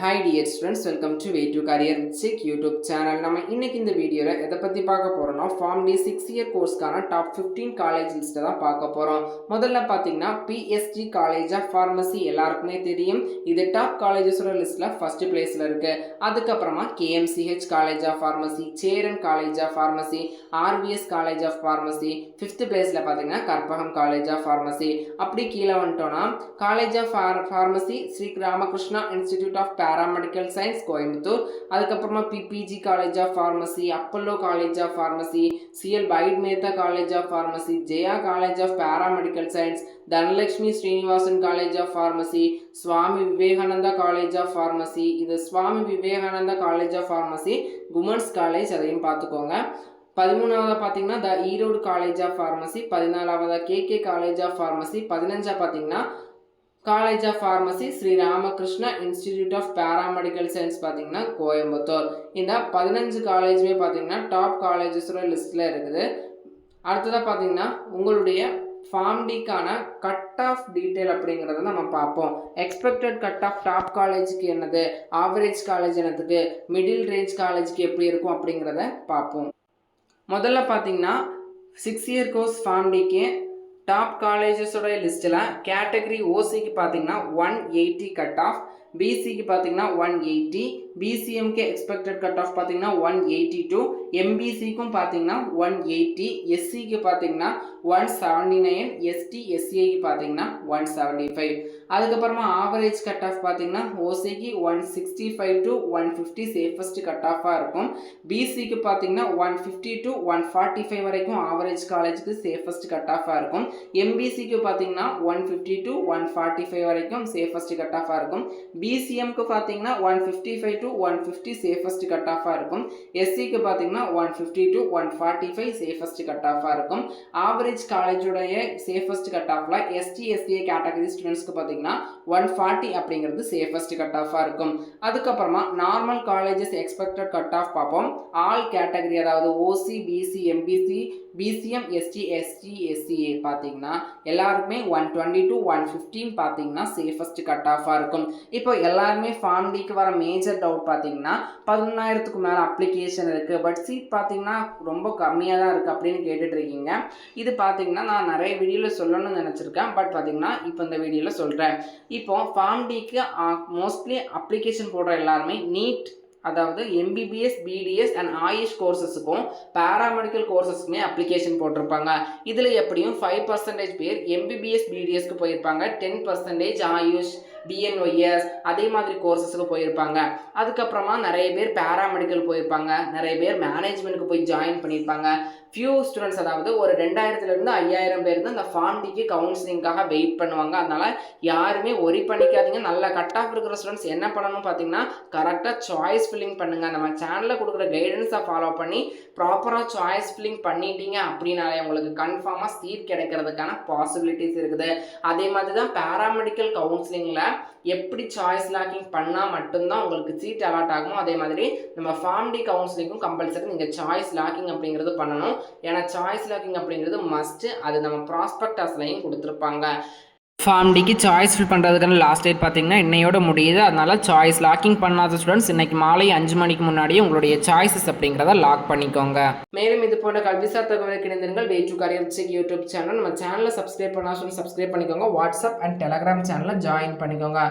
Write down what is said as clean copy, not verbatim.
Hi dear students, welcome to Way to Career with Chick YouTube channel. நம்ம இன்னைக்கு இந்த வீடியோல எதை பத்தி பார்க்க போறோம்னா Form D 6 year கோர்ஸ்க்கான டாப் 15 காலேஜ் லிஸ்ட் தான் பார்க்க போறோம். முதல்ல பாத்தீங்கன்னா PSG காலேஜ் ஆஃப் பார்மசி எல்லாருக்குமே தெரியும். இது டாப் காலேஜஸோட லிஸ்ட்ல ஃபர்ஸ்ட் பிளேஸ்ல இருக்கு. அதுக்கு அப்புறமா KMCH college of pharmacy, Cheran college of pharmacy, RVS college of pharmacy, 5th பிளேஸ்ல பாத்தீங்கன்னா கற்பகம் காலேஜ் ஆஃப் பார்மசி. அப்படி கீழே வந்துட்டோம்னா College of Pharmacy Sri Ramakrishna institute of paramedical Science Coimbatore, அதுக்கப்புறமா PPG College of Pharmacy, Apollo College of Pharmacy, CL Baid Mehta College of Pharmacy, Jaya College of paramedical Science, Dhanalakshmi Srinivasan College of Pharmacy, Swami Vivekananda College of Pharmacy. இது Swami Vivekananda College of Pharmacy Women's College, அதையும் பார்த்துக்கோங்க. 13வது பார்த்தீங்கன்னா the Erode College of Pharmacy, 14வது KK College of Pharmacy, 15 பார்த்தீங்கன்னா College of Pharmacy Sri Ramakrishna institute of paramedical science பார்த்தீங்கன்னா கோயம்புத்தூர். இந்த 15 காலேஜுமே பார்த்தீங்கன்னா டாப் காலேஜஸோட லிஸ்ட்டில் இருக்குது. அடுத்ததாக பார்த்தீங்கன்னா உங்களுடைய ஃபார்ம் டிக்கான கட் ஆஃப் டீட்டெயில் அப்படிங்கிறத நம்ம பார்ப்போம். எக்ஸ்பெக்டட் கட் ஆஃப் டாப் காலேஜுக்கு என்னது, ஆவரேஜ் காலேஜ் என்னதுக்கு, மிடில் ரேஞ்ச் காலேஜுக்கு எப்படி இருக்கும் அப்படிங்கிறத பார்ப்போம். முதல்ல பார்த்தீங்கன்னா 6 இயர் கோர்ஸ் ஃபார்ம் டிக்கு டாப் காலேஜஸோட லிஸ்ட்டில் கேட்டகரி ஓசிக்கு பார்த்தீங்கன்னா 180 கட் ஆஃப், பிசிக்கு பார்த்தீங்கன்னா 180, பிசிஎம்க்கு எக்ஸ்பெக்டட் கட் ஆஃப் பார்த்தீங்கன்னா 182, எம்பிசிக்கும் பார்த்தீங்கன்னா 180, எஸ்சிக்கு பார்த்தீங்கன்னா 179, எஸ்டி எஸ்சிஐக்கு பார்த்தீங்கன்னா 175. அதுக்கப்புறமா ஆவரேஜ் கட் ஆஃப் பார்த்தீங்கன்னா ஓசிக்கு 165 to 150 சேஃபஸ்ட் கட் ஆஃபாக இருக்கும். பிசிக்கு பார்த்தீங்கன்னா 150 to 145 வரைக்கும் ஆவரேஜ் காலேஜுக்கு சேஃபஸ்ட் கட் ஆஃபாக இருக்கும். எம்பிசிக்கு பார்த்தீங்கன்னா 150 to 145 வரைக்கும் சேஃபஸ்ட் கட் ஆஃபாக இருக்கும். பிசிஎம்க்கு பார்த்தீங்கன்னா 155 to 150 சேஃபஸ்ட் கட் ஆஃபாக இருக்கும். எஸ்சிக்கு பார்த்தீங்கன்னா 150 to 145 சேஃபஸ்ட் கட் ஆஃபாக இருக்கும். ஆவரேஜ் காலேஜோடைய சேஃபஸ்ட் கட் ஆஃப்ல எஸ்டி எஸ்சிஏ கேட்டகரி ஸ்டூடெண்ட்ஸ்க்கு பார்த்தீங்கன்னா 140 அப்படிங்கிறது சேஃபஸ்ட் கட் ஆஃபாக இருக்கும். அதுக்கப்புறமா normal colleges expected cut off பார்ப்போம். ஆல் கேட்டகரி அதாவது OC, BC, MBC, BCM, ST, ST, SCA பார்த்தீங்கன்னா எல்லாருக்குமே 120 to 115 பார்த்தீங்கன்னா சேஃபஸ்ட் கட் ஆஃபாக இருக்கும். இப்போ எல்லாருமே ஃபார்ம் டிக்கு வர மேஜர் டவுட் பார்த்தீங்கன்னா 11,000க்கு மேலே அப்ளிகேஷன் இருக்குது, பட் சீட் பார்த்தீங்கன்னா ரொம்ப கம்மியாக தான் இருக்குது அப்படின்னு கேட்டுட்டு இருக்கீங்க. இது பார்த்தீங்கன்னா நான் நிறைய வீடியோவில் சொல்லணும்னு நினச்சிருக்கேன், பட் பார்த்தீங்கன்னா இப்போ இந்த வீடியோவில் சொல்கிறேன். இப்போ ஃபார்ம் டிக்கு மோஸ்ட்லி அப்ளிகேஷன் போடுற எல்லாருமே நீட் அதாவது MBBS, BDS அண்ட் ஆயுஷ் கோர்சஸுக்கும் பாராமெடிக்கல் கோர்சஸுக்குமே அப்ளிகேஷன் போட்டிருப்பாங்க. இதில் எப்படியும் 5% பேர் MBBS, BDSக்கு போயிருப்பாங்க, 10% ஆயுஷ், BNYS அதே மாதிரி கோர்சஸுக்கு போயிருப்பாங்க. அதுக்கப்புறமா நிறைய பேர் பாராமெடிக்கல் போயிருப்பாங்க, நிறைய பேர் மேனேஜ்மெண்ட்டுக்கு போய் ஜாயின் பண்ணியிருப்பாங்க. ஃபியூ ஸ்டூடெண்ட்ஸ் அதாவது ஒரு 2000லேருந்து 5000 பேர் தான் இந்த ஃபார்ம் டிக்கு கவுன்சிலிங்காக வெயிட் பண்ணுவாங்க. அதனால் யாருமே ஒரி பண்ணிக்காதீங்க. நல்ல கட் ஆஃப் இருக்கிற ஸ்டூடெண்ட்ஸ் என்ன பண்ணணும் பார்த்தீங்கன்னா கரெக்டாக சாய்ஸ் ஃபில்லிங் பண்ணுங்கள். நம்ம சேனலில் கொடுக்குற கைடன்ஸை ஃபாலோ பண்ணி ப்ராப்பராக சாய்ஸ் ஃபில்லிங் பண்ணிட்டீங்க அப்படின்னாலே உங்களுக்கு கன்ஃபார்மாக சீட் கிடைக்கிறதுக்கான பாசிபிலிட்டிஸ் இருக்குது. அதே மாதிரி தான் பாராமெடிக்கல் கவுன்சிலிங்கில் எப்படி சாய்ஸ் லாக்கிங் பண்ணால் மட்டும்தான் உங்களுக்கு சீட் அலாட் ஆகுமோ அதே மாதிரி நம்ம ஃபார்ம் டி கவுன்சிலிங்கும் கம்பல்சரி நீங்கள் சாய்ஸ் லாக்கிங் அப்படிங்கிறது பண்ணணும். ஏன்னா சாய்ஸ் லாக்கிங் அப்படிங்கிறது மஸ்ட்டு, அது நம்ம ப்ராஸ்பெக்டஸ்லையும் கொடுத்துருப்பாங்க. ஃபார்ம் டிக்கு சாய்ஸ் ஃபில் பண்ணுறதுக்கான லாஸ்ட் டேட் பார்த்தீங்கன்னா இன்னையோட முடியுது. அதனால் சாய்ஸ் லாக்கிங் பண்ணாத ஸ்டூடெண்ட்ஸ் இன்னைக்கு மாலை 5 மணிக்கு முன்னாடியே உங்களுடைய சாய்ஸஸ் அப்படிங்கிறத லாக் பண்ணிக்கோங்க. மேலும் இது போன்ற கல்விசார் தகவலுக்கு இணைந்திருங்கள். Way to career with YouTube channel. நம்ம சேனலை சப்ஸ்கிரைப் பண்ணால் சப்ஸ்கிரைப் பண்ணிக்கோங்க. வாட்ஸ்அப் அண்ட் டெலகிராம் சேனலை ஜாயின் பண்ணிக்கோங்க.